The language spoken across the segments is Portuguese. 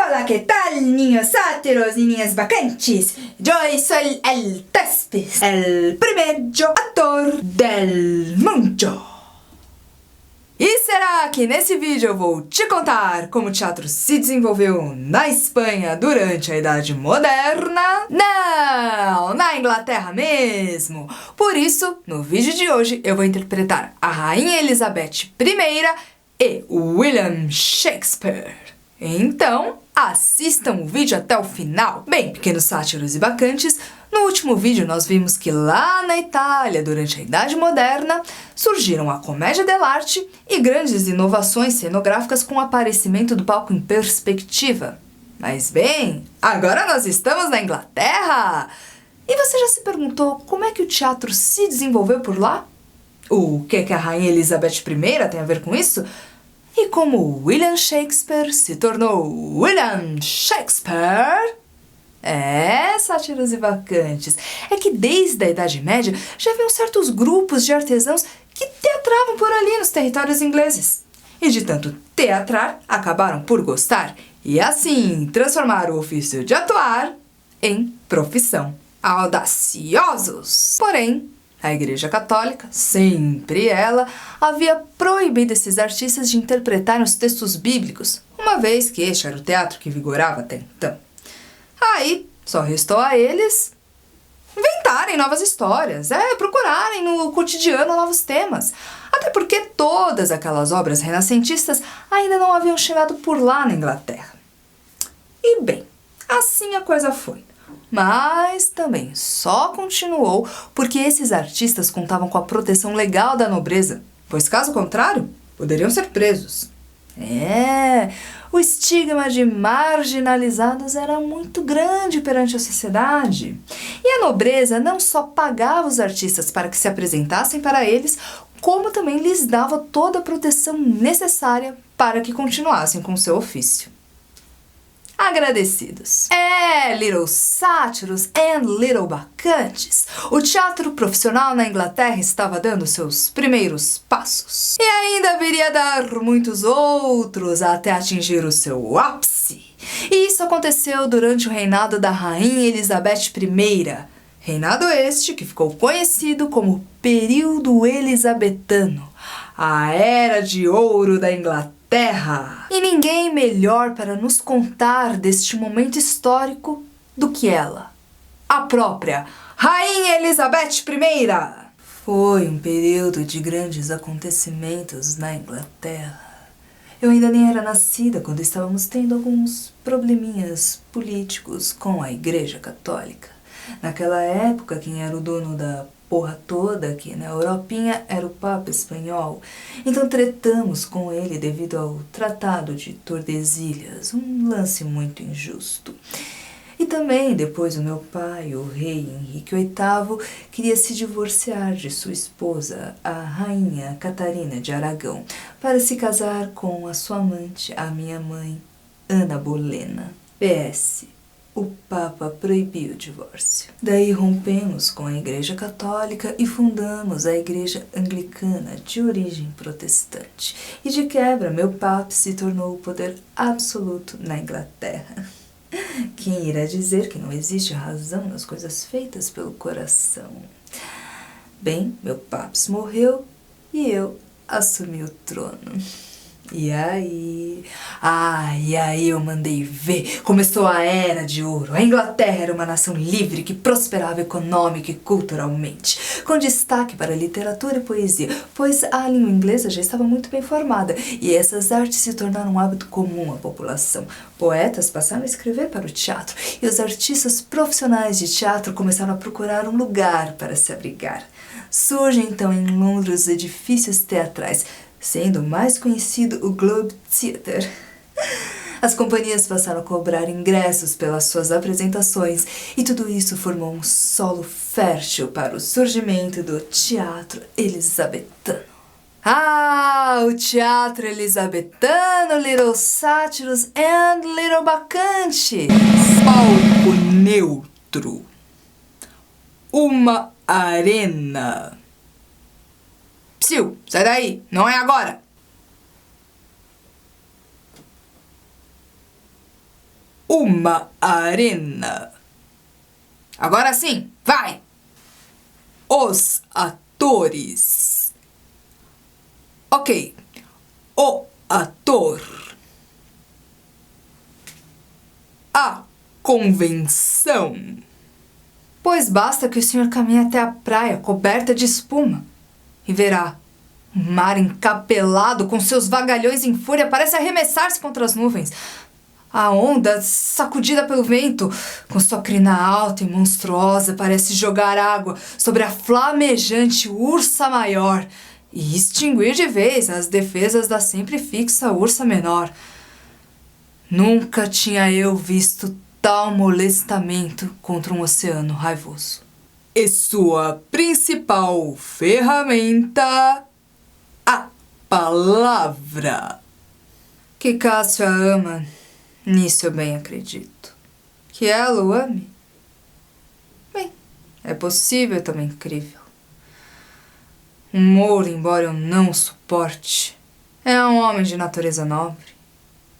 Hola, ¿qué tal, niños sátiros y niñas bacantes? Yo soy el Tespes, el primer ator del mundo. E será que nesse vídeo eu vou te contar como o teatro se desenvolveu na Espanha durante a Idade Moderna? Não, na Inglaterra mesmo! Por isso, no vídeo de hoje eu vou interpretar a Rainha Elizabeth I e William Shakespeare. Então, assistam o vídeo até o final. Bem, pequenos sátiros e bacantes, no último vídeo nós vimos que lá na Itália, durante a Idade Moderna, surgiram a comédia dell'arte e grandes inovações cenográficas com o aparecimento do palco em perspectiva. Mas bem, agora nós estamos na Inglaterra! E você já se perguntou como é que o teatro se desenvolveu por lá? O que a Rainha Elizabeth I tem a ver com isso? E como William Shakespeare se tornou William Shakespeare? Sátiros e bacantes, é que desde a Idade Média já haviam certos grupos de artesãos que teatravam por ali nos territórios ingleses. E de tanto teatrar, acabaram por gostar e assim transformar o ofício de atuar em profissão. Audaciosos! Porém, a Igreja Católica, sempre ela, havia proibido esses artistas de interpretarem os textos bíblicos, uma vez que este era o teatro que vigorava até então. Aí, só restou a eles inventarem novas histórias, procurarem no cotidiano novos temas. Até porque todas aquelas obras renascentistas ainda não haviam chegado por lá na Inglaterra. E bem, assim a coisa foi. Mas também só continuou porque esses artistas contavam com a proteção legal da nobreza, pois caso contrário, poderiam ser presos. O estigma de marginalizados era muito grande perante a sociedade. E a nobreza não só pagava os artistas para que se apresentassem para eles, como também lhes dava toda a proteção necessária para que continuassem com seu ofício. Agradecidos. Little sátiros and little bacantes, o teatro profissional na Inglaterra estava dando seus primeiros passos. E ainda viria a dar muitos outros até atingir o seu ápice. E isso aconteceu durante o reinado da Rainha Elizabeth I. Reinado este que ficou conhecido como período elisabetano, a Era de Ouro da Inglaterra. E ninguém melhor para nos contar deste momento histórico do que ela, a própria Rainha Elizabeth I. Foi um período de grandes acontecimentos na Inglaterra. Eu ainda nem era nascida quando estávamos tendo alguns probleminhas políticos com a Igreja Católica. Naquela época, quem era o dono da porra toda aqui na Europinha era o Papa espanhol. Então tretamos com ele devido ao Tratado de Tordesilhas, um lance muito injusto. E também depois o meu pai, o rei Henrique VIII, queria se divorciar de sua esposa, a rainha Catarina de Aragão, para se casar com a sua amante, a minha mãe, Ana Bolena. PS. O Papa proibiu o divórcio. Daí rompemos com a Igreja Católica e fundamos a Igreja Anglicana de origem protestante. E de quebra, meu Papa se tornou o poder absoluto na Inglaterra. Quem irá dizer que não existe razão nas coisas feitas pelo coração? Bem, meu Papa morreu e eu assumi o trono. E aí eu mandei ver, começou a Era de Ouro. A Inglaterra era uma nação livre que prosperava econômica e culturalmente, com destaque para a literatura e poesia, pois a língua inglesa já estava muito bem formada e essas artes se tornaram um hábito comum à população. Poetas passaram a escrever para o teatro e os artistas profissionais de teatro começaram a procurar um lugar para se abrigar. Surgem então em Londres os edifícios teatrais, sendo mais conhecido o Globe Theatre. As companhias passaram a cobrar ingressos pelas suas apresentações e tudo isso formou um solo fértil para o surgimento do teatro elisabetano. O teatro elisabetano, little sátiros and little bacantes. Palco neutro. Uma arena. Psiu, sai daí, não é agora! uma arena. Agora sim, vai! Os atores. Ok, o ator. A convenção. Pois basta que o senhor caminhe até a praia coberta de espuma e verá o mar encapelado com seus vagalhões em fúria parece arremessar-se contra as nuvens. A onda, sacudida pelo vento, com sua crina alta e monstruosa, parece jogar água sobre a flamejante ursa maior e extinguir de vez as defesas da sempre fixa ursa menor. Nunca tinha eu visto tal molestamento contra um oceano raivoso. E sua principal ferramenta, a palavra. Que Cássio a ama, nisso eu bem acredito. Que ela o ame? Bem, é possível, também incrível. Um Mouro, embora eu não o suporte, é um homem de natureza nobre,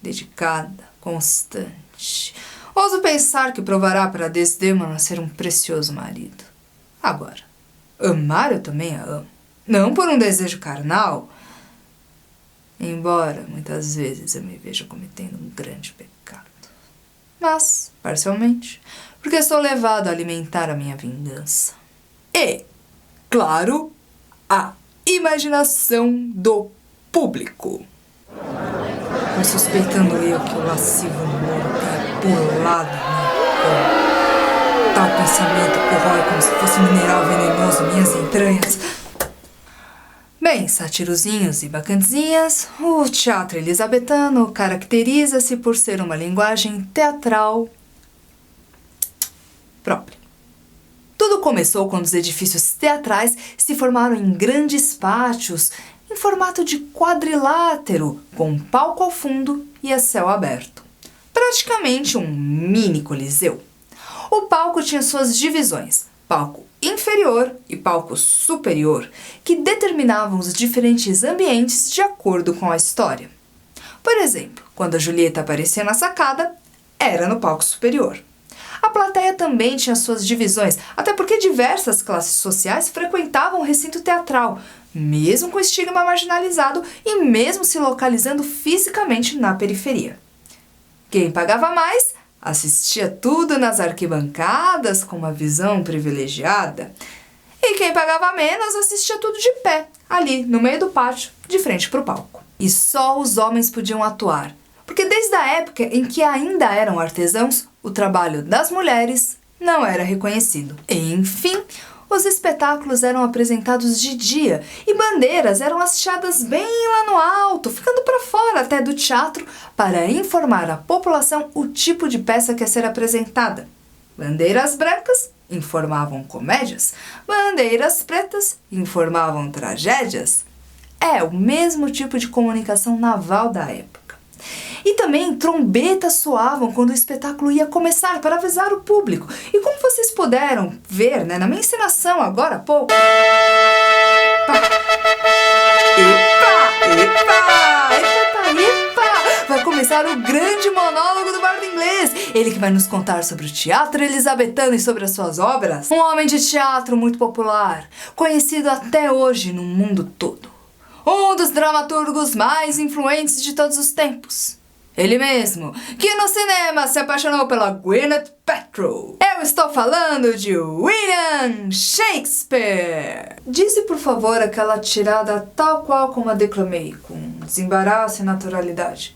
dedicada, constante. Ouso pensar que provará para Desdémona ser um precioso marido. Agora, amar eu também a amo. Não por um desejo carnal, embora muitas vezes eu me veja cometendo um grande pecado. Mas, parcialmente, porque sou levado a alimentar a minha vingança. E, claro, a imaginação do público. Mas suspeitando eu que o lascivo Mouro tenha pulado tal pensamento corrói como se fosse um mineral venenoso minhas entranhas. Bem, sátirozinhos e bacantezinhas, o teatro elisabetano caracteriza-se por ser uma linguagem teatral própria. Tudo começou quando os edifícios teatrais se formaram em grandes pátios em formato de quadrilátero, com um palco ao fundo e a céu aberto. Praticamente um mini coliseu. O palco tinha suas divisões, palco inferior e palco superior, que determinavam os diferentes ambientes de acordo com a história. Por exemplo, quando a Julieta aparecia na sacada, era no palco superior. A plateia também tinha suas divisões, até porque diversas classes sociais frequentavam o recinto teatral, mesmo com estigma marginalizado e mesmo se localizando fisicamente na periferia. Quem pagava mais assistia tudo nas arquibancadas com uma visão privilegiada, e quem pagava menos assistia tudo de pé, ali no meio do pátio, de frente para o palco. E só os homens podiam atuar, porque desde a época em que ainda eram artesãos, o trabalho das mulheres não era reconhecido. Enfim, os espetáculos eram apresentados de dia e bandeiras eram hasteadas bem lá no alto, ficando para fora até do teatro para informar a população o tipo de peça que ia ser apresentada. Bandeiras brancas informavam comédias, bandeiras pretas informavam tragédias. É o mesmo tipo de comunicação naval da época. E também trombetas soavam quando o espetáculo ia começar para avisar o público. E como vocês puderam ver, na minha encenação agora há pouco... Epa! Vai começar o grande monólogo do bardo inglês. Ele que vai nos contar sobre o teatro elisabetano e sobre as suas obras. Um homem de teatro muito popular, conhecido até hoje no mundo todo. Um dos dramaturgos mais influentes de todos os tempos. Ele mesmo, que no cinema se apaixonou pela Gwyneth Paltrow. Eu estou falando de William Shakespeare. Dize, por favor, aquela tirada tal qual como a declamei, com desembaraço e naturalidade.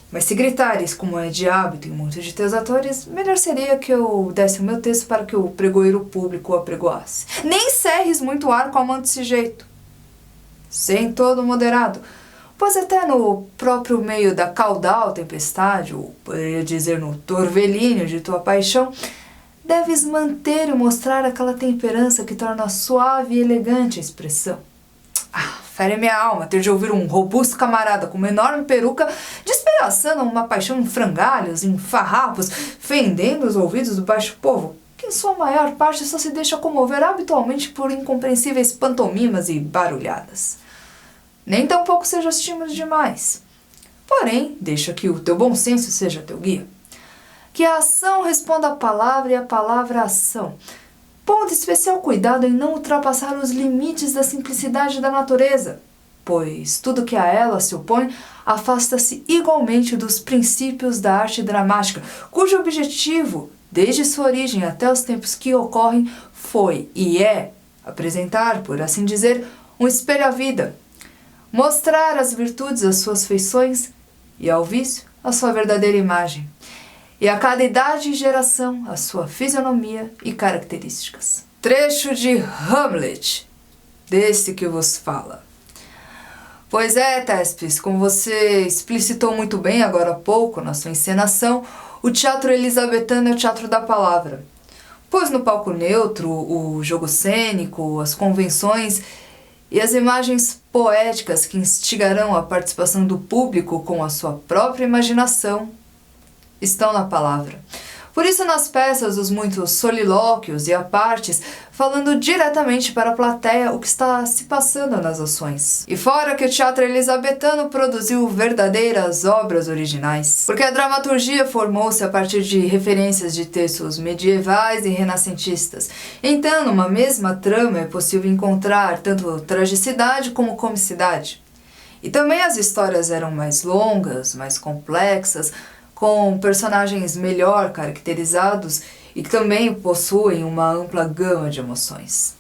Mas se gritares, como é de hábito em muitos de teus atores, melhor seria que eu desse o meu texto para que o pregoeiro público o apregoasse. Nem cerres muito ar com a mão desse jeito. Sem todo moderado, pois até no próprio meio da caudal tempestade, ou poderia dizer no torvelínio de tua paixão, deves manter e mostrar aquela temperança que torna suave e elegante a expressão. Fere minha alma ter de ouvir um robusto camarada com uma enorme peruca despedaçando uma paixão em frangalhos, em farrapos, fendendo os ouvidos do baixo povo, que em sua maior parte só se deixa comover habitualmente por incompreensíveis pantomimas e barulhadas. Nem tampouco sejas tímido demais. Porém, deixa que o teu bom senso seja teu guia. que a ação responda à palavra e a palavra à ação, pondo especial cuidado em não ultrapassar os limites da simplicidade da natureza, pois tudo que a ela se opõe afasta-se igualmente dos princípios da arte dramática, cujo objetivo, desde sua origem até os tempos que ocorrem, foi e é apresentar, por assim dizer, um espelho à vida, mostrar às virtudes as suas feições e ao vício a sua verdadeira imagem, e a cada idade e geração a sua fisionomia e características. Trecho de Hamlet, desse que vos fala. Pois é, Thespis, como você explicitou muito bem agora há pouco na sua encenação, o teatro elisabetano é o teatro da palavra. Pois no palco neutro, o jogo cênico, as convenções e as imagens poéticas que instigarão a participação do público com a sua própria imaginação estão na palavra. Por isso, nas peças, os muitos solilóquios e apartes, falando diretamente para a plateia o que está se passando nas ações. E fora que o teatro elisabetano produziu verdadeiras obras originais, porque a dramaturgia formou-se a partir de referências de textos medievais e renascentistas. Então, numa mesma trama é possível encontrar tanto tragicidade como comicidade. E também as histórias eram mais longas, mais complexas, com personagens melhor caracterizados e que também possuem uma ampla gama de emoções.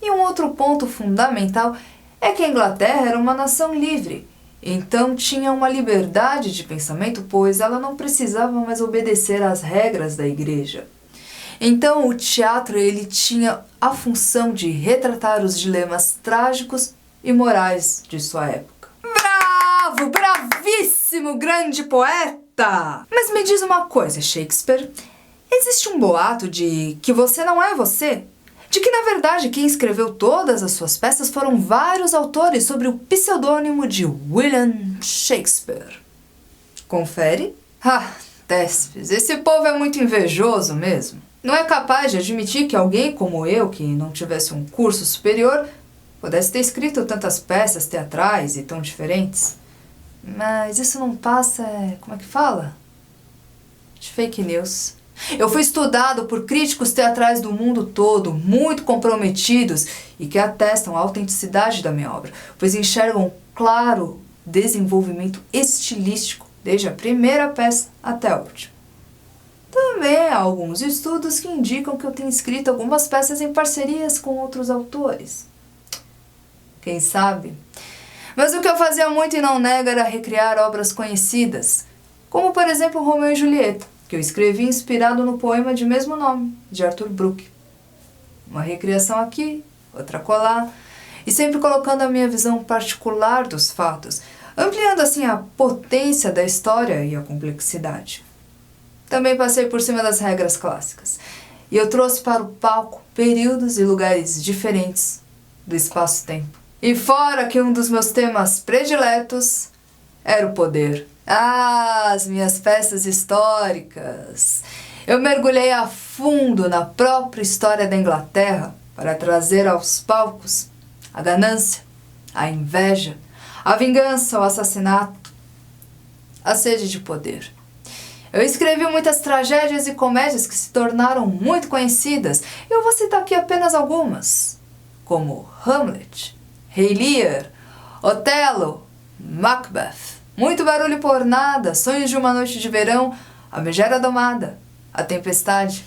E um outro ponto fundamental é que a Inglaterra era uma nação livre, então tinha uma liberdade de pensamento, pois ela não precisava mais obedecer às regras da igreja. Então o teatro ele tinha a função de retratar os dilemas trágicos e morais de sua época. Bravo! Bravíssimo, grande poeta! Mas me diz uma coisa, Shakespeare. Existe um boato de que você não é você? De que, na verdade, quem escreveu todas as suas peças foram vários autores sob o pseudônimo de William Shakespeare. Confere? Ah, Thespis, esse povo é muito invejoso mesmo. Não é capaz de admitir que alguém como eu, que não tivesse um curso superior, pudesse ter escrito tantas peças teatrais e tão diferentes. Mas isso não passa, como é que fala? De fake news. Eu fui estudado por críticos teatrais do mundo todo, muito comprometidos e que atestam a autenticidade da minha obra, pois enxergam claro desenvolvimento estilístico, desde a primeira peça até a última. Também há alguns estudos que indicam que eu tenho escrito algumas peças em parcerias com outros autores. Quem sabe? Mas o que eu fazia muito e não nego era recriar obras conhecidas, como por exemplo Romeu e Julieta, que eu escrevi inspirado no poema de mesmo nome, de Arthur Brooke. Uma recriação aqui, outra acolá, e sempre colocando a minha visão particular dos fatos, ampliando assim a potência da história e a complexidade. Também passei por cima das regras clássicas, e eu trouxe para o palco períodos e lugares diferentes do espaço-tempo. E fora que um dos meus temas prediletos era o poder. Ah, as minhas peças históricas! Eu mergulhei a fundo na própria história da Inglaterra para trazer aos palcos a ganância, a inveja, a vingança, o assassinato, a sede de poder. Eu escrevi muitas tragédias e comédias que se tornaram muito conhecidas. Eu vou citar aqui apenas algumas, como Hamlet, Rei Lear, Otelo, Macbeth, Muito Barulho por Nada, Sonhos de uma Noite de Verão, A Megera Domada, A Tempestade.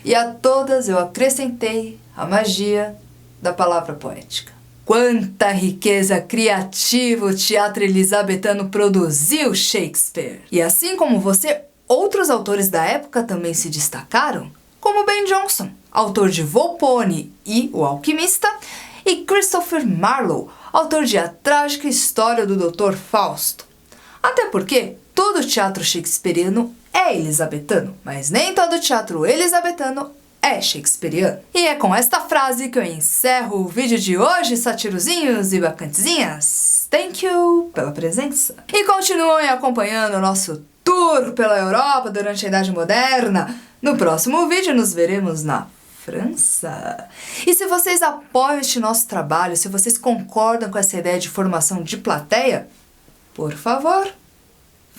E a todas eu acrescentei a magia da palavra poética. Quanta riqueza criativa o teatro elisabetano produziu, Shakespeare! E assim como você, outros autores da época também se destacaram, como Ben Jonson, autor de Volpone e O Alquimista, e Christopher Marlowe, autor de A Trágica História do Dr. Fausto. Até porque todo teatro shakespeariano é elisabetano, mas nem todo teatro elisabetano é shakespeariano. E é com esta frase que eu encerro o vídeo de hoje, satirozinhos e bacantezinhas. Thank you pela presença. E continuem acompanhando o nosso tour pela Europa durante a Idade Moderna. No próximo vídeo nos veremos na França. E se vocês apoiam este nosso trabalho, se vocês concordam com essa ideia de formação de plateia, por favor,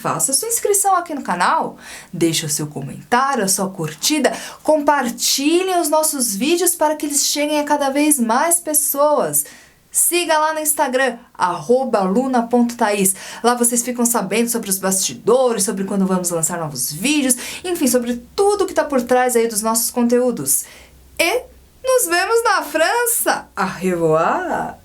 faça sua inscrição aqui no canal, deixe o seu comentário, a sua curtida, compartilhem os nossos vídeos para que eles cheguem a cada vez mais pessoas. Siga lá no Instagram, @luna.thaís. Lá vocês ficam sabendo sobre os bastidores, sobre quando vamos lançar novos vídeos, enfim, sobre tudo que tá por trás aí dos nossos conteúdos. E nos vemos na França! Au revoir!